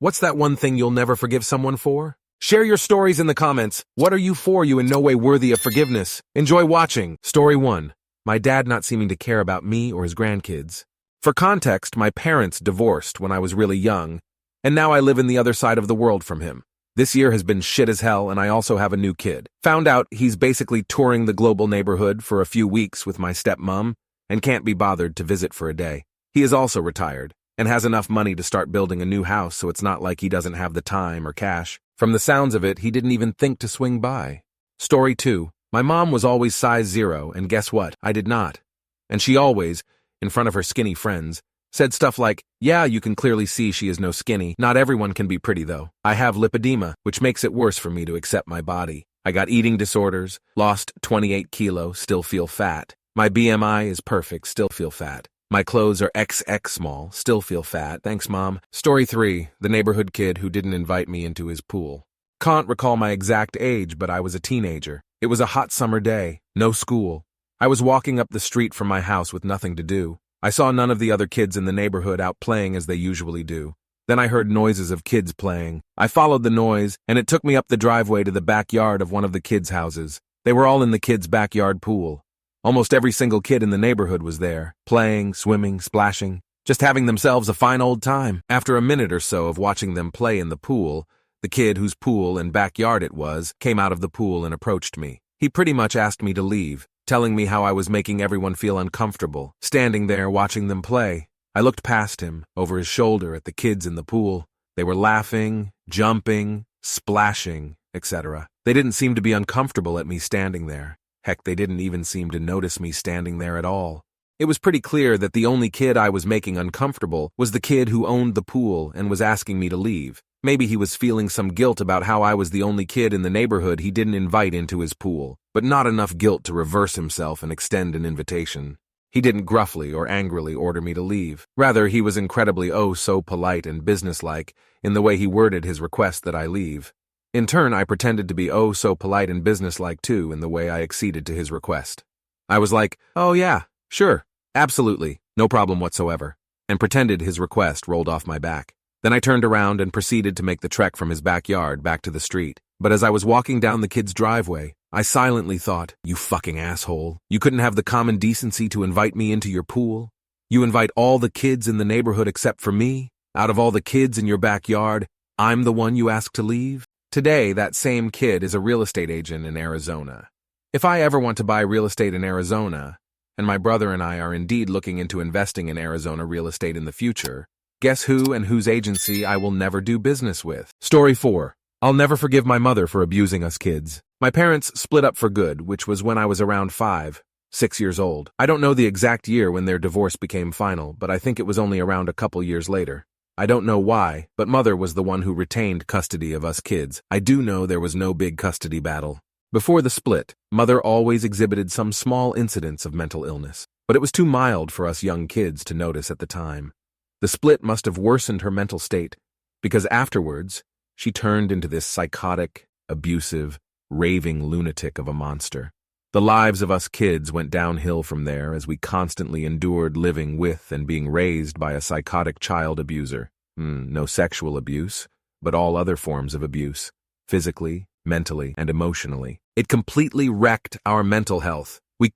What's that one thing you'll never forgive someone for? Share your stories in the comments. What are you for you in no way worthy of forgiveness? Enjoy watching. Story 1. My dad not seeming to care about me or his grandkids. For context, my parents divorced when I was really young, and now I live in the other side of the world from him. This year has been shit as hell, and I also have a new kid. Found out he's basically touring the global neighborhood for a few weeks with my stepmom and can't be bothered to visit for a day. He is also retired and has enough money to start building a new house, so it's not like he doesn't have the time or cash. From the sounds of it, he didn't even think to swing by. Story 2. My mom was always size 0, and guess what? I did not. And she always, in front of her skinny friends, said stuff like, yeah, you can clearly see she is no skinny. Not everyone can be pretty, though. I have lipedema, which makes it worse for me to accept my body. I got eating disorders, lost 28 kilos, still feel fat. My BMI is perfect, still feel fat. My clothes are XX small, still feel fat. Thanks, Mom. Story 3. The neighborhood kid who didn't invite me into his pool. Can't recall my exact age, but I was a teenager. It was a hot summer day, no school. I was walking up the street from my house with nothing to do. I saw none of the other kids in the neighborhood out playing as they usually do. Then I heard noises of kids playing. I followed the noise, and it took me up the driveway to the backyard of one of the kids' houses. They were all in the kids' backyard pool. Almost every single kid in the neighborhood was there, playing, swimming, splashing, just having themselves a fine old time. After a minute or so of watching them play in the pool, the kid whose pool and backyard it was came out of the pool and approached me. He pretty much asked me to leave, telling me how I was making everyone feel uncomfortable, standing there watching them play. I looked past him, over his shoulder at the kids in the pool. They were laughing, jumping, splashing, etc. They didn't seem to be uncomfortable at me standing there. Heck, they didn't even seem to notice me standing there at all. It was pretty clear that the only kid I was making uncomfortable was the kid who owned the pool and was asking me to leave. Maybe he was feeling some guilt about how I was the only kid in the neighborhood he didn't invite into his pool, but not enough guilt to reverse himself and extend an invitation. He didn't gruffly or angrily order me to leave. Rather, he was incredibly so polite and businesslike in the way he worded his request that I leave. In turn, I pretended to be so polite and businesslike too in the way I acceded to his request. I was like, oh yeah, sure, absolutely, no problem whatsoever, and pretended his request rolled off my back. Then I turned around and proceeded to make the trek from his backyard back to the street. But as I was walking down the kid's driveway, I silently thought, you fucking asshole, you couldn't have the common decency to invite me into your pool? You invite all the kids in the neighborhood except for me? Out of all the kids in your backyard, I'm the one you ask to leave? Today, that same kid is a real estate agent in Arizona. If I ever want to buy real estate in Arizona, and my brother and I are indeed looking into investing in Arizona real estate in the future, guess who and whose agency I will never do business with? Story 4. I'll never forgive my mother for abusing us kids. My parents split up for good, which was when I was around 6 years old. I don't know the exact year when their divorce became final, but I think it was only around a couple years later. I don't know why, but Mother was the one who retained custody of us kids. I do know there was no big custody battle. Before the split, Mother always exhibited some small incidents of mental illness, but it was too mild for us young kids to notice at the time. The split must have worsened her mental state, because afterwards, she turned into this psychotic, abusive, raving lunatic of a monster. The lives of us kids went downhill from there as we constantly endured living with and being raised by a psychotic child abuser. No sexual abuse, but all other forms of abuse, physically, mentally, and emotionally. It completely wrecked our mental health. We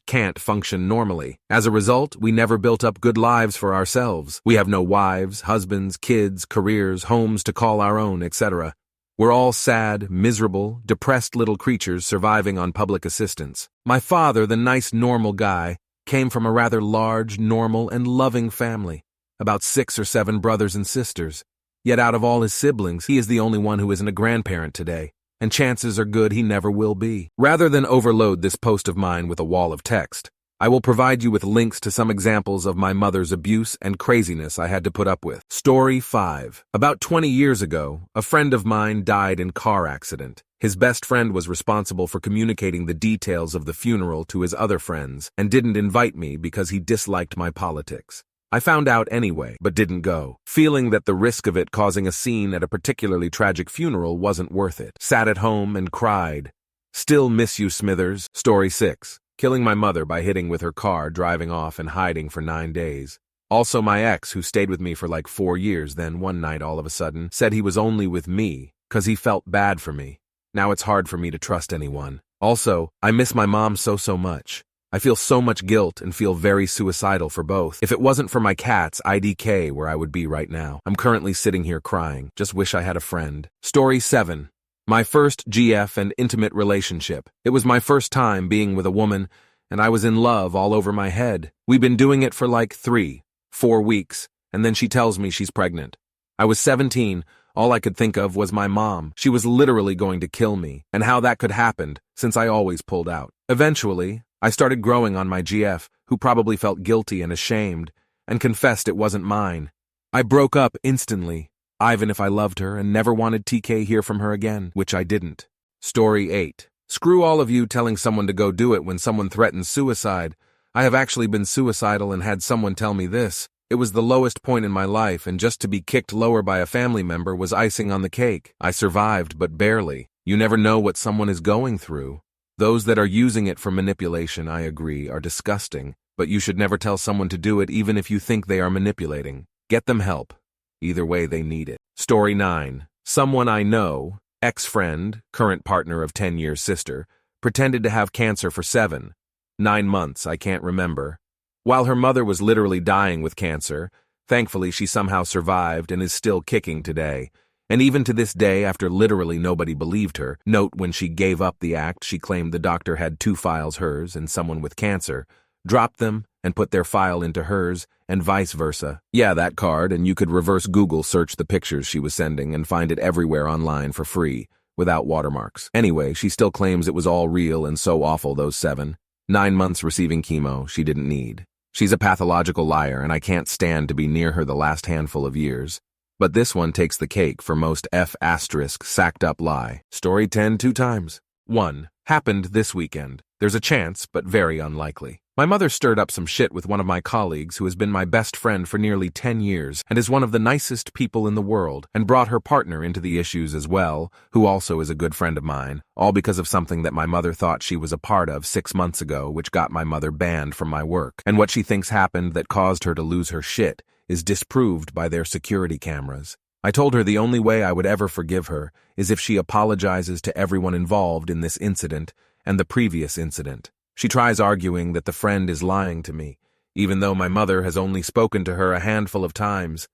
can't function normally. As a result, we never built up good lives for ourselves. We have no wives, husbands, kids, careers, homes to call our own, etc. We're all sad, miserable, depressed little creatures surviving on public assistance. My father, the nice, normal guy, came from a rather large, normal, and loving family, about 6 or 7 brothers and sisters. Yet out of all his siblings, he is the only one who isn't a grandparent today, and chances are good he never will be. Rather than overload this post of mine with a wall of text, I will provide you with links to some examples of my mother's abuse and craziness I had to put up with. Story 5. About 20 years ago, a friend of mine died in car accident. His best friend was responsible for communicating the details of the funeral to his other friends and didn't invite me because he disliked my politics. I found out anyway, but didn't go, feeling that the risk of it causing a scene at a particularly tragic funeral wasn't worth it. Sat at home and cried. Still miss you, Smithers. Story 6. Killing my mother by hitting with her car, driving off and hiding for 9 days. Also my ex, who stayed with me for like 4 years, then one night all of a sudden said he was only with me because he felt bad for me. Now it's hard for me to trust anyone. Also, I miss my mom so much. I feel so much guilt and feel very suicidal for both. If it wasn't for my cats, IDK where I would be right now. I'm currently sitting here crying. Just wish I had a friend. Story 7. My first GF and intimate relationship. It was my first time being with a woman, and I was in love all over my head. We've been doing it for like 3-4 weeks, and then she tells me she's pregnant. I was 17. All I could think of was my mom. She was literally going to kill me, and how that could happen, since I always pulled out. Eventually, I started growing on my GF, who probably felt guilty and ashamed, and confessed it wasn't mine. I broke up instantly, even if I loved her and never wanted TK hear from her again, which I didn't. Story 8. Screw all of you telling someone to go do it when someone threatens suicide. I have actually been suicidal and had someone tell me this. It was the lowest point in my life, and just to be kicked lower by a family member was icing on the cake. I survived, but barely. You never know what someone is going through. Those that are using it for manipulation, I agree, are disgusting, but you should never tell someone to do it even if you think they are manipulating. Get them help. Either way, they need it. Story 9. Someone I know, ex-friend, current partner of 10 years sister, pretended to have cancer for 7-9 months, I can't remember. While her mother was literally dying with cancer, thankfully she somehow survived and is still kicking today. And even to this day, after literally nobody believed her, note when she gave up the act, she claimed the doctor had 2 files, hers and someone with cancer, dropped them and put their file into hers, and vice versa. Yeah, that card, and you could reverse Google search the pictures she was sending and find it everywhere online for free, without watermarks. Anyway, she still claims it was all real and so awful those 7-9 months receiving chemo she didn't need. She's a pathological liar, and I can't stand to be near her the last handful of years. But this one takes the cake for most sacked up lie. Story 10 2 times. 1. Happened this weekend. There's a chance, but very unlikely. My mother stirred up some shit with one of my colleagues who has been my best friend for nearly 10 years and is one of the nicest people in the world, and brought her partner into the issues as well, who also is a good friend of mine, all because of something that my mother thought she was a part of 6 months ago, which got my mother banned from my work. And what she thinks happened that caused her to lose her shit is disproved by their security cameras. I told her the only way I would ever forgive her is if she apologizes to everyone involved in this incident and the previous incident. She tries arguing that the friend is lying to me, even though my mother has only spoken to her a handful of times,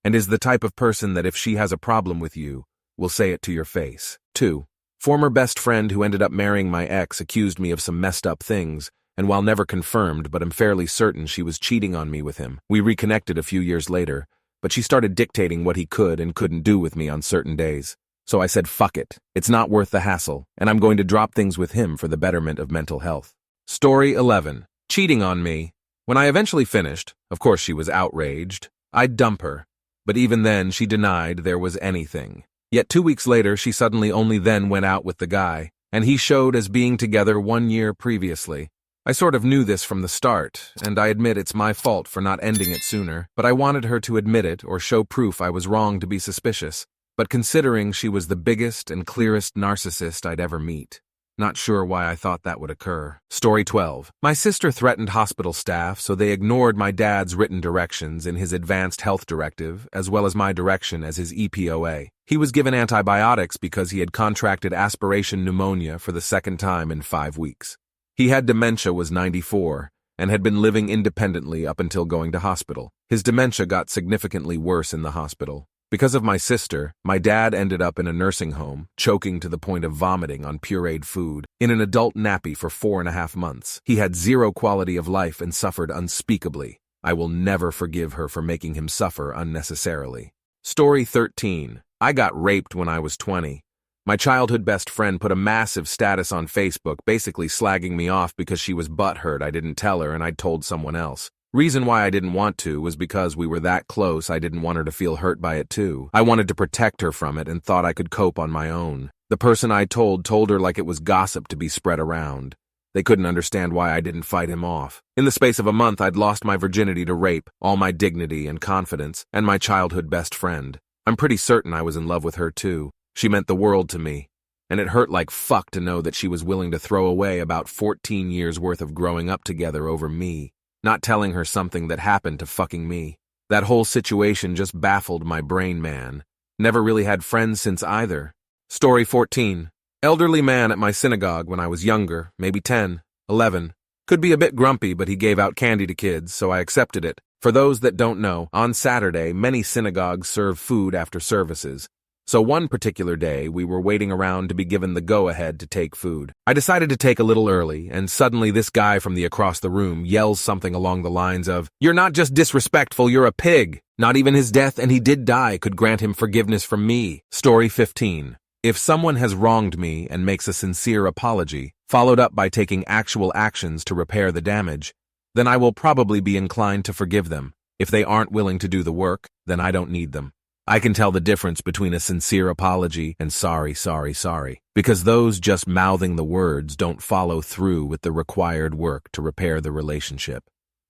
and is the type of person that if she has a problem with you, will say it to your face. 2. Former best friend who ended up marrying my ex accused me of some messed up things, and while never confirmed, but I'm fairly certain she was cheating on me with him. We reconnected a few years later, but she started dictating what he could and couldn't do with me on certain days. So I said, fuck it. It's not worth the hassle, and I'm going to drop things with him for the betterment of mental health. Story 11. Cheating on me. When I eventually finished, of course she was outraged, I'd dump her. But even then, she denied there was anything. Yet 2 weeks later, she suddenly only then went out with the guy, and he showed as being together 1 year previously. I sort of knew this from the start, and I admit it's my fault for not ending it sooner, but I wanted her to admit it or show proof I was wrong to be suspicious. But considering she was the biggest and clearest narcissist I'd ever meet, not sure why I thought that would occur. Story 12. My sister threatened hospital staff, so they ignored my dad's written directions in his advanced health directive, as well as my direction as his EPOA. He was given antibiotics because he had contracted aspiration pneumonia for the 2nd time in 5 weeks. He had dementia, was 94, and had been living independently up until going to hospital. His dementia got significantly worse in the hospital. Because of my sister, my dad ended up in a nursing home, choking to the point of vomiting on pureed food, in an adult nappy for 4.5 months. He had 0 quality of life and suffered unspeakably. I will never forgive her for making him suffer unnecessarily. Story 13. I got raped when I was 20. My childhood best friend put a massive status on Facebook basically slagging me off because she was butthurt I didn't tell her and I'd told someone else. Reason why I didn't want to was because we were that close. I didn't want her to feel hurt by it too. I wanted to protect her from it and thought I could cope on my own. The person I told her like it was gossip to be spread around. They couldn't understand why I didn't fight him off. In the space of a month, I'd lost my virginity to rape, all my dignity and confidence, and my childhood best friend. I'm pretty certain I was in love with her too. She meant the world to me, and it hurt like fuck to know that she was willing to throw away about 14 years worth of growing up together over me. not telling her something that happened to fucking me. That whole situation just baffled my brain, man. Never really had friends since either. Story 14. Elderly man at my synagogue when I was younger, maybe 10, 11. Could be a bit grumpy, but he gave out candy to kids, so I accepted it. For those that don't know, on Saturday, many synagogues serve food after services. So one particular day, we were waiting around to be given the go-ahead to take food. I decided to take a little early, and suddenly this guy from the across the room yells something along the lines of, "You're not just disrespectful, you're a pig." Not even his death, and he did die, could grant him forgiveness from me. Story 15. If someone has wronged me and makes a sincere apology, followed up by taking actual actions to repair the damage, then I will probably be inclined to forgive them. If they aren't willing to do the work, then I don't need them. I can tell the difference between a sincere apology and sorry, because those just mouthing the words don't follow through with the required work to repair the relationship.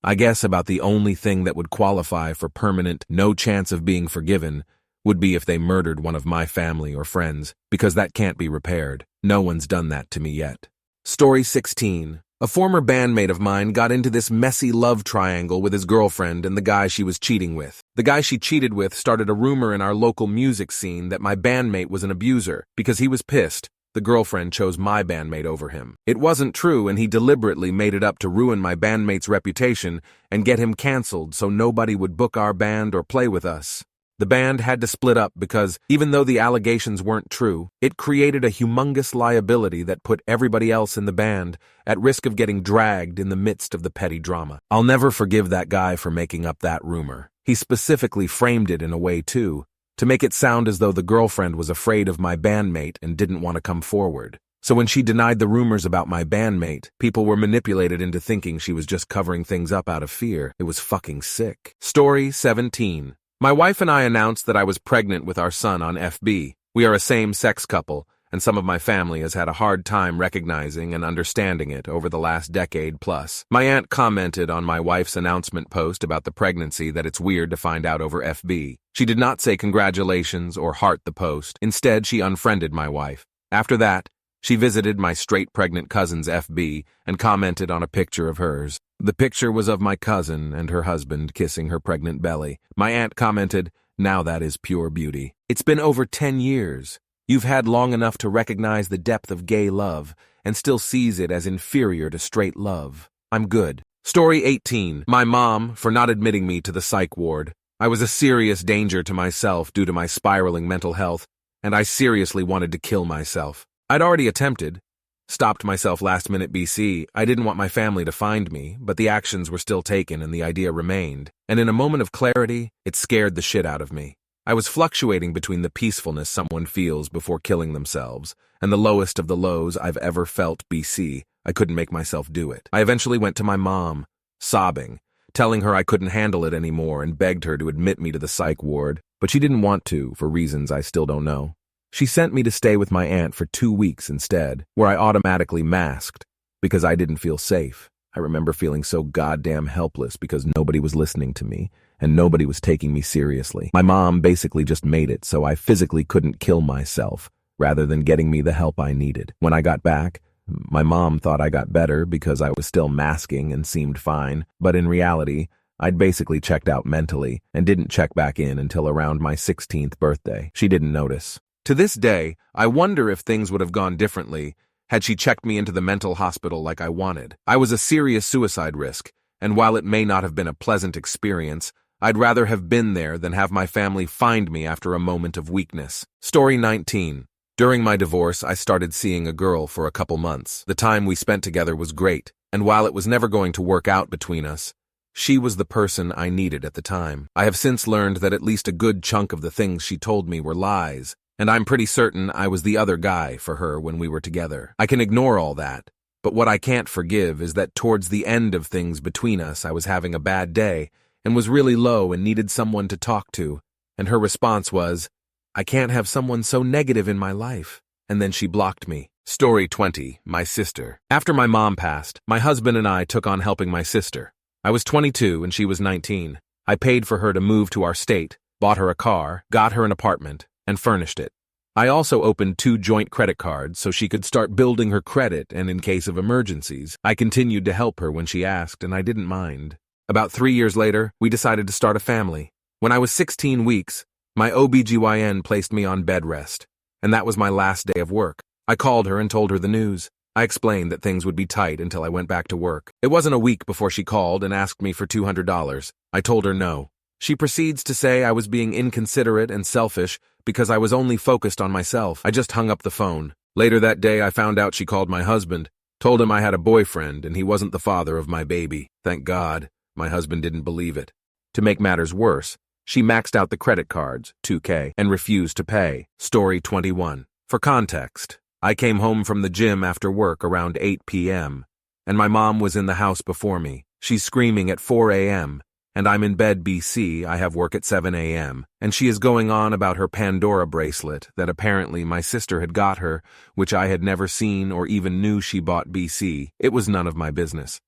I guess about the only thing that would qualify for permanent, no chance of being forgiven would be if they murdered one of my family or friends, because that can't be repaired. No one's done that to me yet. Story 16. A former bandmate of mine got into this messy love triangle with his girlfriend and the guy she was cheating with. The guy she cheated with started a rumor in our local music scene that my bandmate was an abuser. Because he was pissed, the girlfriend chose my bandmate over him. It wasn't true, and he deliberately made it up to ruin my bandmate's reputation and get him canceled so nobody would book our band or play with us. The band had to split up because, even though the allegations weren't true, it created a humongous liability that put everybody else in the band at risk of getting dragged in the midst of the petty drama. I'll never forgive that guy for making up that rumor. He specifically framed it in a way, too, to make it sound as though the girlfriend was afraid of my bandmate and didn't want to come forward. So when she denied the rumors about my bandmate, people were manipulated into thinking she was just covering things up out of fear. It was fucking sick. Story 17. My wife and I announced that I was pregnant with our son on FB. We are a same-sex couple, and some of my family has had a hard time recognizing and understanding it over the last decade plus. My aunt commented on my wife's announcement post about the pregnancy that it's weird to find out over FB. She did not say congratulations or heart the post. Instead, she unfriended my wife. After that, she visited my straight pregnant cousin's FB and commented on a picture of hers. The picture was of my cousin and her husband kissing her pregnant belly. My aunt commented, "Now that is pure beauty. It's been over 10 years. You've had long enough to recognize the depth of gay love and still sees it as inferior to straight love. I'm good." Story 18. My mom for not admitting me to the psych ward. I was a serious danger to myself due to my spiraling mental health, and I seriously wanted to kill myself. I'd already attempted. Stopped myself last minute BC. I didn't want my family to find me, but the actions were still taken and the idea remained. And in a moment of clarity, it scared the shit out of me. I was fluctuating between the peacefulness someone feels before killing themselves and the lowest of the lows I've ever felt BC. I couldn't make myself do it. I eventually went to my mom, sobbing, telling her I couldn't handle it anymore and begged her to admit me to the psych ward, but she didn't want to for reasons I still don't know. She sent me to stay with my aunt for 2 weeks instead, where I automatically masked because I didn't feel safe. I remember feeling so goddamn helpless because nobody was listening to me and nobody was taking me seriously. My mom basically just made it so I physically couldn't kill myself rather than getting me the help I needed. When I got back, my mom thought I got better because I was still masking and seemed fine, but in reality, I'd basically checked out mentally and didn't check back in until around my 16th birthday. She didn't notice. To this day, I wonder if things would have gone differently had she checked me into the mental hospital like I wanted. I was a serious suicide risk, and while it may not have been a pleasant experience, I'd rather have been there than have my family find me after a moment of weakness. Story 19. During my divorce, I started seeing a girl for a couple months. The time we spent together was great, and while it was never going to work out between us, she was the person I needed at the time. I have since learned that at least a good chunk of the things she told me were lies, and I'm pretty certain I was the other guy for her when we were together. I can ignore all that, but what I can't forgive is that towards the end of things between us, I was having a bad day and was really low and needed someone to talk to, and her response was, "I can't have someone so negative in my life," and then she blocked me. Story 20. My sister. After my mom passed, my husband and I took on helping my sister. I was 22 and she was 19. I paid for her to move to our state, bought her a car, got her an apartment, and furnished it. I also opened 2 joint credit cards so she could start building her credit, and in case of emergencies, I continued to help her when she asked, and I didn't mind. About 3 years later, we decided to start a family. When I was 16 weeks, my OBGYN placed me on bed rest, and that was my last day of work. I called her and told her the news. I explained that things would be tight until I went back to work. It wasn't a week before she called and asked me for $200. I told her no. She proceeds to say I was being inconsiderate and selfish because I was only focused on myself. I just hung up the phone. Later that day, I found out she called my husband, told him I had a boyfriend and he wasn't the father of my baby. Thank God, my husband didn't believe it. To make matters worse, she maxed out the credit cards, $2K, and refused to pay. Story 21. For context, I came home from the gym after work around 8 p.m., and my mom was in the house before me. She's screaming at 4 a.m., and I'm in bed BC, I have work at 7 a.m., and she is going on about her Pandora bracelet that apparently my sister had got her, which I had never seen or even knew she bought BC. It was none of my business.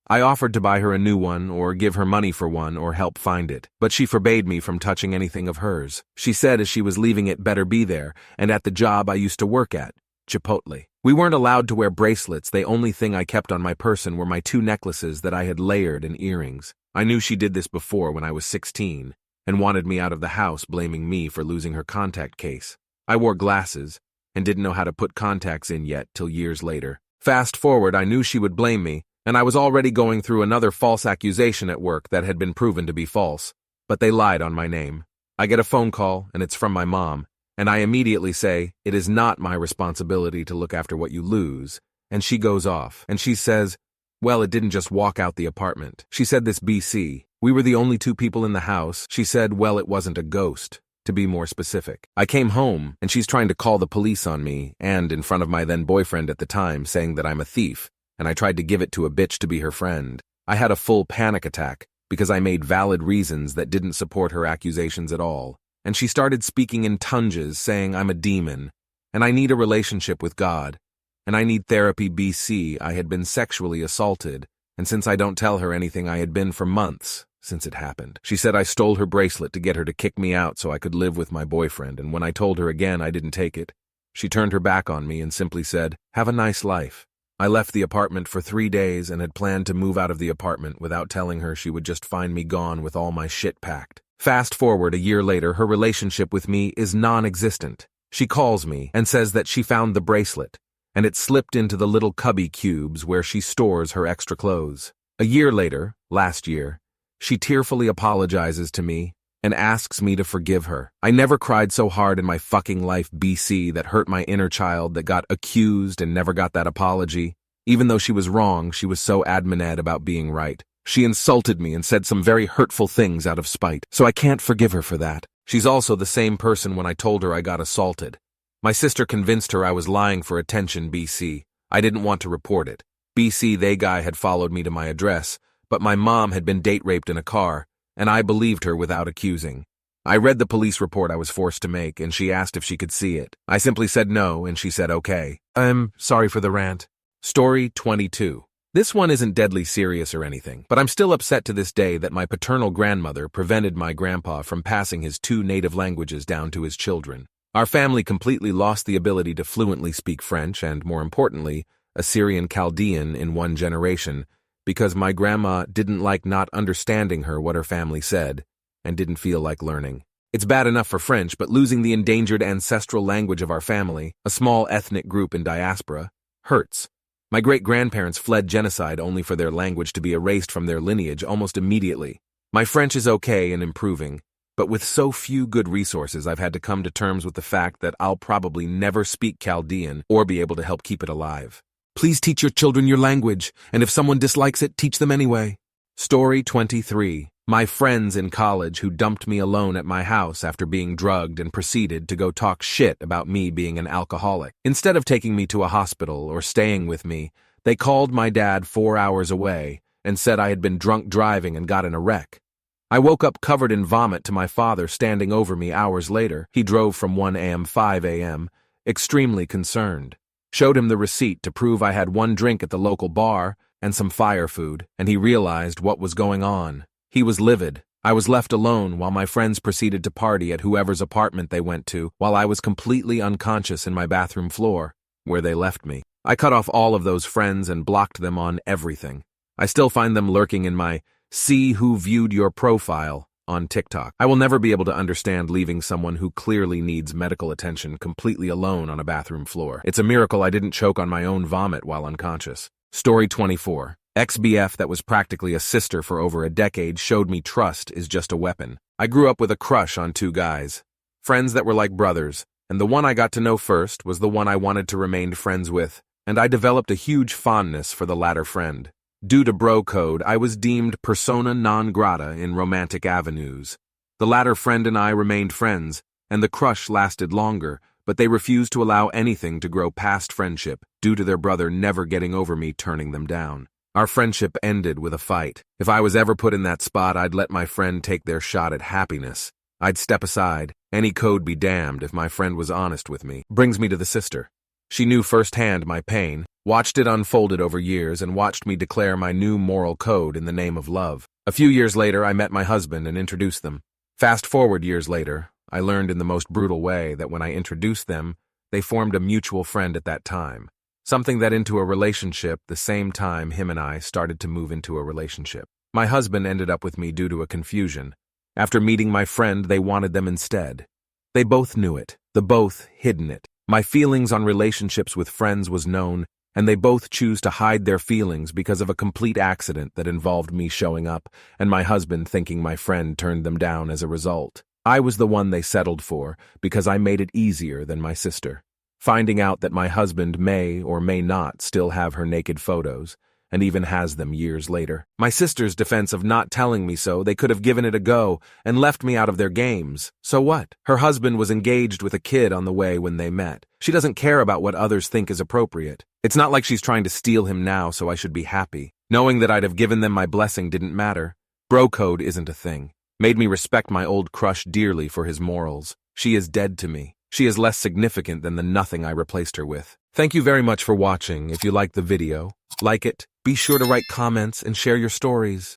I offered to buy her a new one or give her money for one or help find it, but she forbade me from touching anything of hers. She said as she was leaving it better be there, and at the job I used to work at, Chipotle. We weren't allowed to wear bracelets. The only thing I kept on my person were my 2 necklaces that I had layered and earrings. I knew she did this before when I was 16 and wanted me out of the house, blaming me for losing her contact case. I wore glasses and didn't know how to put contacts in yet till years later. Fast forward, I knew she would blame me, and I was already going through another false accusation at work that had been proven to be false, but they lied on my name. I get a phone call, and it's from my mom, and I immediately say, "It is not my responsibility to look after what you lose," and she goes off, and she says, "Well, it didn't just walk out the apartment." She said this BC. We were the only 2 people in the house. She said, well, it wasn't a ghost, to be more specific. I came home, and she's trying to call the police on me, and in front of my then-boyfriend at the time, saying that I'm a thief, and I tried to give it to a bitch to be her friend. I had a full panic attack because I made valid reasons that didn't support her accusations at all, and she started speaking in tongues, saying I'm a demon, and I need a relationship with God, and I need therapy BC. I had been sexually assaulted, and since I don't tell her anything, I had been for months since it happened. She said I stole her bracelet to get her to kick me out so I could live with my boyfriend, and when I told her again I didn't take it, she turned her back on me and simply said, "Have a nice life." I left the apartment for 3 days and had planned to move out of the apartment without telling her she would just find me gone with all my shit packed. Fast forward a year later, her relationship with me is non-existent. She calls me and says that she found the bracelet, and it slipped into the little cubby cubes where she stores her extra clothes. A year later, last year, she tearfully apologizes to me and asks me to forgive her. I never cried so hard in my fucking life, BC, that hurt my inner child that got accused and never got that apology. Even though she was wrong, she was so adamant about being right. She insulted me and said some very hurtful things out of spite, so I can't forgive her for that. She's also the same person when I told her I got assaulted. My sister convinced her I was lying for attention, BC. I didn't want to report it. BC, they guy had followed me to my address, but my mom had been date raped in a car, and I believed her without accusing. I read the police report I was forced to make, and she asked if she could see it. I simply said no, and she said okay. I'm sorry for the rant. Story 22. This one isn't deadly serious or anything, but I'm still upset to this day that my paternal grandmother prevented my grandpa from passing his 2 native languages down to his children. Our family completely lost the ability to fluently speak French and, more importantly, Assyrian Chaldean in 1 generation, because my grandma didn't like not understanding her what her family said, and didn't feel like learning. It's bad enough for French, but losing the endangered ancestral language of our family, a small ethnic group in diaspora, hurts. My great-grandparents fled genocide only for their language to be erased from their lineage almost immediately. My French is okay and improving, but with so few good resources, I've had to come to terms with the fact that I'll probably never speak Chaldean or be able to help keep it alive. Please teach your children your language, and if someone dislikes it, teach them anyway. Story 23. My friends in college who dumped me alone at my house after being drugged and proceeded to go talk shit about me being an alcoholic. Instead of taking me to a hospital or staying with me, they called my dad 4 hours away and said I had been drunk driving and got in a wreck. I woke up covered in vomit to my father standing over me hours later. He drove from 1 a.m. 5 a.m., extremely concerned. Showed him the receipt to prove I had 1 drink at the local bar and some fire food, and he realized what was going on. He was livid. I was left alone while my friends proceeded to party at whoever's apartment they went to, while I was completely unconscious in my bathroom floor, where they left me. I cut off all of those friends and blocked them on everything. I still find them lurking in my See who viewed your profile on TikTok. I will never be able to understand leaving someone who clearly needs medical attention completely alone on a bathroom floor. It's a miracle I didn't choke on my own vomit while unconscious. Story 24. Ex-BF that was practically a sister for over a decade showed me trust is just a weapon. I grew up with a crush on two guys, friends that were like brothers, and the one I got to know first was the one I wanted to remain friends with, and I developed a huge fondness for the latter friend. Due to bro code, I was deemed persona non grata in romantic avenues. The latter friend and I remained friends, and the crush lasted longer, but they refused to allow anything to grow past friendship due to their brother never getting over me turning them down. Our friendship ended with a fight. If I was ever put in that spot, I'd let my friend take their shot at happiness. I'd step aside. Any code be damned if my friend was honest with me. Brings me to the sister. She knew firsthand my pain, watched it unfolded over years, and watched me declare my new moral code in the name of love. A few years later, I met my husband and introduced them. Fast forward years later, I learned in the most brutal way that when I introduced them, they formed a mutual friend at that time. Something that into a relationship the same time him and I started to move into a relationship. My husband ended up with me due to a confusion. After meeting my friend, they wanted them instead. They both knew it. The both hidden it. My feelings on relationships with friends was known, and they both choose to hide their feelings because of a complete accident that involved me showing up, and my husband thinking my friend turned them down as a result. I was the one they settled for because I made it easier than my sister. Finding out that my husband may or may not still have her naked photos, and even has them years later. My sister's defense of not telling me so, they could have given it a go and left me out of their games. So what? Her husband was engaged with a kid on the way when they met. She doesn't care about what others think is appropriate. It's not like she's trying to steal him now so I should be happy. Knowing that I'd have given them my blessing didn't matter. Bro code isn't a thing. Made me respect my old crush dearly for his morals. She is dead to me. She is less significant than the nothing I replaced her with. Thank you very much for watching. If you liked the video, like it, be sure to write comments and share your stories.